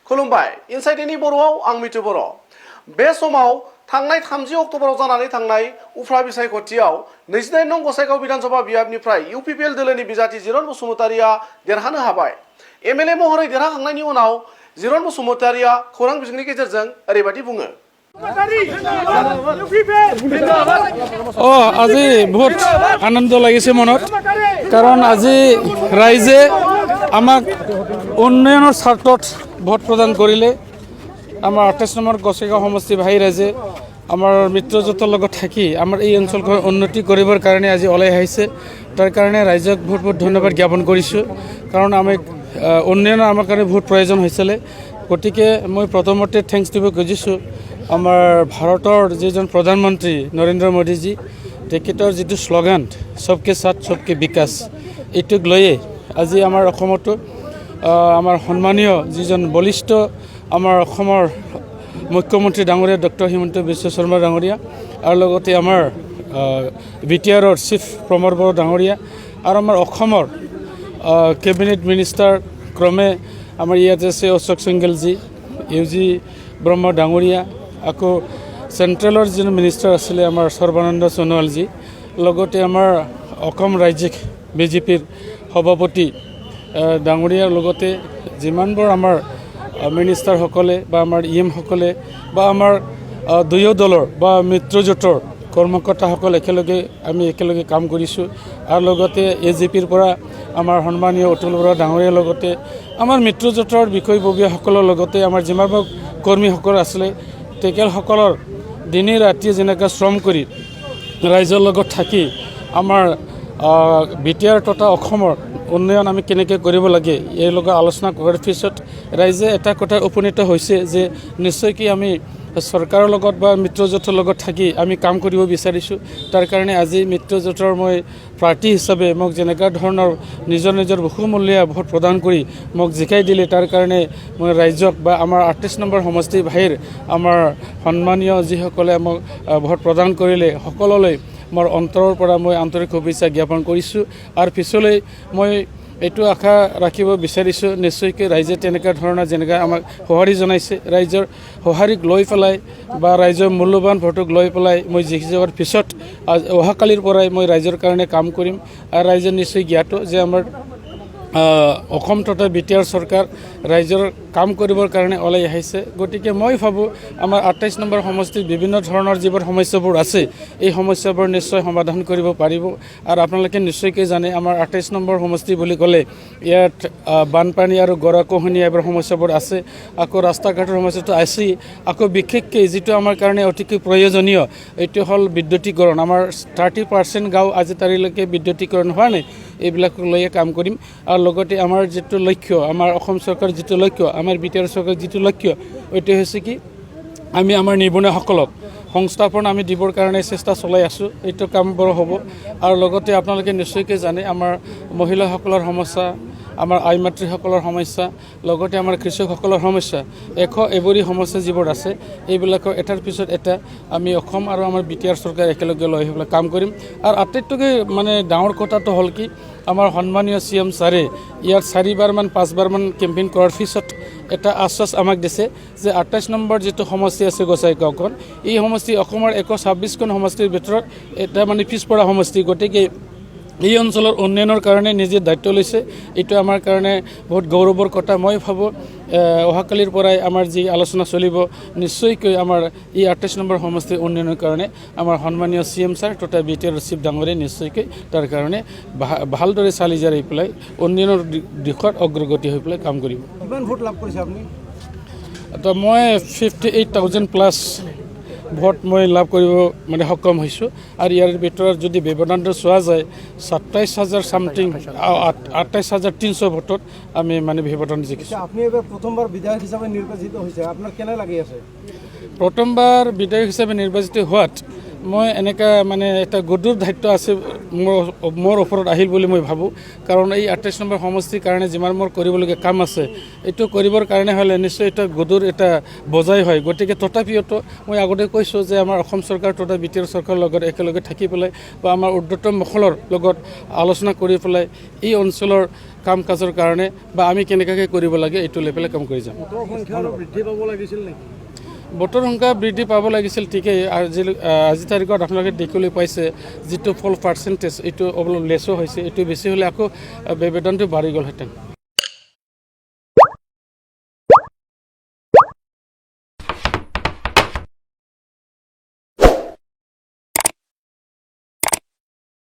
खुलुमबाय inside any बर'आव आं मिथु बर'। बे समाव थांनाय 30 अक्ट'बराव जानानै थांनाय उफ्रा बिसायख'थियाव 29 नं गसाइगाव विधानसभा बियाबनिफ्राय इउपिपिएल दोलोनि बिजाथि जिरन बसुमतारिया देरहानो हाबाय। एमएलए महरै देरहाखांनायनि उनाव जिरन बसुमतारिया खौरां बिजोंनि गेजेरजों ओरैबायदि बुङो। আজি বহুত আনন্দ লাগিছে মনত, কাৰণ আজি ৰাইজে আমাক উন্নয়নৰ স্বাৰ্থত ভোট প্ৰদান কৰিলে। আমাৰ 28 নম্বৰ গছগাঁও সমষ্টি ভাই ৰাইজে আমাৰ মিত্ৰজোঁটৰ লগত থাকি আমাৰ এই অঞ্চলখন উন্নতি কৰিবৰ কাৰণে আজি ওলাই আহিছে। তাৰ কাৰণে ৰাইজক বহুত বহুত ধন্যবাদ জ্ঞাপন কৰিছোঁ, কাৰণ আমাক উন্নয়নৰ আমাৰ কাৰণে বহুত প্ৰয়োজন হৈছিলে। গতিকে মই প্ৰথমতে থেংকছ দিব খুজিছোঁ আমাৰ ভাৰতৰ যিজন প্ৰধানমন্ত্ৰী নৰেন্দ্ৰ মোদীজী, তেখেতৰ যিটো শ্লোগান সবকে সাথ সবকে বিকাশ, এইটোক লৈয়ে আজি আমাৰ অসমতো আমাৰ সন্মানীয় যিজন বলিষ্ঠ আমাৰ অসমৰ মুখ্যমন্ত্ৰী ডাঙৰীয়া ডক্টৰ হিমন্ত বিশ্ব শৰ্মা ডাঙৰীয়া, আৰু লগতে আমাৰ বিটিআৰৰ চিফ প্ৰমোদ বড়ো ডাঙৰীয়া, আৰু আমাৰ অসমৰ কেবিনেট মিনিষ্টাৰ ক্ৰমে আমাৰ ইয়াতে আছে অশোক সিংগলজী, ইউজি ব্ৰহ্ম ডাঙৰীয়া, আকৌ চেণ্ট্ৰেলৰ যিজন মিনিষ্টাৰ আছিলে আমাৰ সৰ্বানন্দ সোণোৱালজী, লগতে আমাৰ অসম ৰাজ্যিক বিজেপিৰ সভাপতি ডাঙৰীয়াৰ লগতে যিমানবোৰ আমাৰ মিনিষ্টাৰসকলে বা আমাৰ ইএমসকলে বা আমাৰ দুয়ো দলৰ বা মিত্ৰজোঁটৰ কৰ্মকৰ্তাসকল আমি একেলগে কাম কৰিছোঁ। আৰু লগতে এজিপিৰ পৰা আমাৰ সন্মানীয় অতুল বৰা ডাঙৰীয়াৰ লগতে আমাৰ মিত্ৰজোঁটৰ বিষয়ববীয়াসকলৰ লগতে আমাৰ যিমানবোৰ কৰ্মীসকল আছিলে, তেখেতসকলৰ দিনে ৰাতিয়ে যেনেকৈ শ্ৰম কৰি ৰাইজৰ লগত থাকি আমাৰ বিটিআৰ তথা অসমৰ উন্নয়ন আমি কেনেকৈ কৰিব লাগে এই লগত আলোচনা কৰাৰ পিছত ৰাইজে এটা কথা উপনীত হৈছে যে নিশ্চয়কৈ আমি চৰকাৰৰ লগত বা মিত্ৰজোঁটৰ লগত থাকি আমি কাম কৰিব বিচাৰিছোঁ। তাৰ কাৰণে আজি মিত্ৰজোঁটৰ মই প্ৰাৰ্থী হিচাপে মোক যেনেকুৱা ধৰণৰ নিজৰ বহুমূলীয়া ভোট প্ৰদান কৰি মোক জিকাই দিলে, তাৰ কাৰণে মই ৰাইজক বা আমাৰ 38 নম্বৰ সমষ্টি ভাইৰ আমাৰ সন্মানীয় যিসকলে মোক ভোট প্ৰদান কৰিলে সকলোলৈ মোৰ অন্তৰৰ পৰা মই আন্তৰিক শুভেচ্ছা জ্ঞাপন কৰিছোঁ। আৰু পিছলৈ মই এইটো আশা ৰাখিব বিচাৰিছোঁ নিশ্চয়কৈ ৰাইজে তেনেকুৱা ধৰণৰ যেনেকৈ আমাক সঁহাৰি জনাইছে, ৰাইজৰ সঁহাৰিক লৈ পেলাই বা ৰাইজৰ মূল্যৱান ভোটক লৈ পেলাই মই জিকি যোৱাৰ পিছত অহাকালিৰ পৰাই মই ৰাইজৰ কাৰণে কাম কৰিম। আৰু ৰাইজে নিশ্চয় জ্ঞাত যে আমাৰ অসম তথা বিটিআৰ চৰকাৰ ৰাইজৰ কাম কৰিবৰ কাৰণে ওলাই আহিছে। গতিকে মই ভাবোঁ আমাৰ 28 নম্বৰ সমষ্টিৰ বিভিন্ন ধৰণৰ যিবোৰ সমস্যাবোৰ আছে, এই সমস্যাবোৰ নিশ্চয় সমাধান কৰিব পাৰিব। আৰু আপোনালোকে নিশ্চয়কৈ জানে আমাৰ 28 নম্বৰ সমষ্টি বুলি ক'লে ইয়াত বানপানী আৰু গৰাখহনীয়া এইবোৰ সমস্যাবোৰ আছে, আকৌ ৰাস্তা ঘাটৰ সমস্যাটো আছেই, আকৌ বিশেষকৈ যিটো আমাৰ কাৰণে অতিকৈ প্ৰয়োজনীয় এইটো হ'ল বিদ্যুতীকৰণ। আমাৰ 30% গাঁও আজি তাৰিলৈকে বিদ্যুতীকৰণ হোৱা নাই, এইবিলাকক লৈয়ে কাম কৰিম। আৰু লগতে আমাৰ যিটো লক্ষ্য, আমাৰ অসম চৰকাৰৰ যিটো লক্ষ্য, আমাৰ বিটিআৰ চৰকাৰৰ যিটো লক্ষ্য, এইটো হৈছে কি আমি আমাৰ নিবনুৱাসকলক সংস্থাপন আমি দিবৰ কাৰণে চেষ্টা চলাই আছোঁ। এইটো কাম বৰ হ'ব। আৰু লগতে আপোনালোকে নিশ্চয়কৈ জানে আমাৰ মহিলাসকলৰ সমস্যা, আমাৰ আই মাতৃসকলৰ সমস্যা, লগতে আমাৰ কৃষকসকলৰ সমস্যা, এবোৰী সমস্যা যিবোৰ আছে এইবিলাকৰ এটাৰ পিছত এটা আমি অসম আৰু আমাৰ বিটিআৰ চৰকাৰ একেলগে লৈ পেলাই কাম কৰিম। আৰু আটাইতকৈ ডাঙৰ কথাটো হ'ল কি আমাৰ সন্মানীয় CM ছাৰে ইয়াত 4-5বাৰমান কেম্পেইন কৰাৰ পিছত এটা আশ্বাস আমাক দিছে যে 28 নম্বৰ যিটো সমষ্টি আছে গোসাইগাঁওখন, এই সমষ্টি অসমৰ 126খন সমষ্টিৰ ভিতৰত এটা পিছপৰা সমষ্টি। গতিকে এই অঞ্চলৰ উন্নয়নৰ কাৰণে নিজে দায়িত্ব লৈছে, এইটো আমাৰ কাৰণে বহুত গৌৰৱৰ কথা। মই ভাবোঁ অহাকালিৰ পৰাই আমাৰ যি আলোচনা চলিব নিশ্চয়কৈ আমাৰ এই 28 নম্বৰ সমষ্টিৰ উন্নয়নৰ কাৰণে আমাৰ সন্মানীয় CM ছাৰ তথা বিটিআৰ চিফ ডাঙৰীয়াই নিশ্চয়কৈ তাৰ কাৰণে ভালদৰে চালি জাৰি পেলাই উন্নয়নৰ দিশত অগ্ৰগতি হৈ পেলাই কাম কৰিব। কিমান ভোট লাভ কৰিছে আপুনি? তো মই 58,000+ ভোট মই লাভ কৰিব সক্ষম হৈছোঁ। আৰু ইয়াৰ ভিতৰত যদি ব্যৱধানটো চোৱা যায় 27,000 ছামথিং 28,300 ভোটত আমি ব্যৱধান জিকিছোঁ। আপুনি এবাৰ প্ৰথমবাৰ বিধায়ক হিচাপে নিৰ্বাচিত হৈছে, আপোনাৰ কেনে লাগি আছে? প্ৰথমবাৰ বিধায়ক হিচাপে নিৰ্বাচিত হোৱাত মই এনেকা মানে এটা গধুৰ দায়িত্ব আছে মোৰ ওপৰত আহিল বুলি মই ভাবোঁ কাৰণ এই 28 নম্বৰ সমষ্টিৰ কাৰণে যিমান মোৰ কৰিবলগীয়া কাম আছে এইটো কৰিবৰ কাৰণে হ'লে নিশ্চয় এটা গধুৰ এটা বজাই হয় গতিকে তথাপিওতো মই আগতে কৈছোঁ যে আমাৰ অসম চৰকাৰ তথা বি টি আৰ চৰকাৰৰ লগত একেলগে থাকি পেলাই বা আমাৰ ঊৰ্ধ্বতম মহলৰ লগত আলোচনা কৰি পেলাই এই অঞ্চলৰ কাম কাজৰ কাৰণে বা আমি কেনেকৈ কৰিব লাগে এইটো লৈ পেলাই কাম কৰি যাম বৃদ্ধি পাব লাগিছিল নেকি ভোটৰ সংখ্যা বৃদ্ধি পাব লাগিছিল ঠিকেই আজি তাৰিখত আপোনালোকে দেখিবলৈ পাইছে যিটো ফল পাৰ্চেণ্টেজ এইটো অলপ লেছো হৈছে এইটো বেছি হ'লে আকৌ ব্যৱধানটো বাঢ়ি গ'লহেঁতেন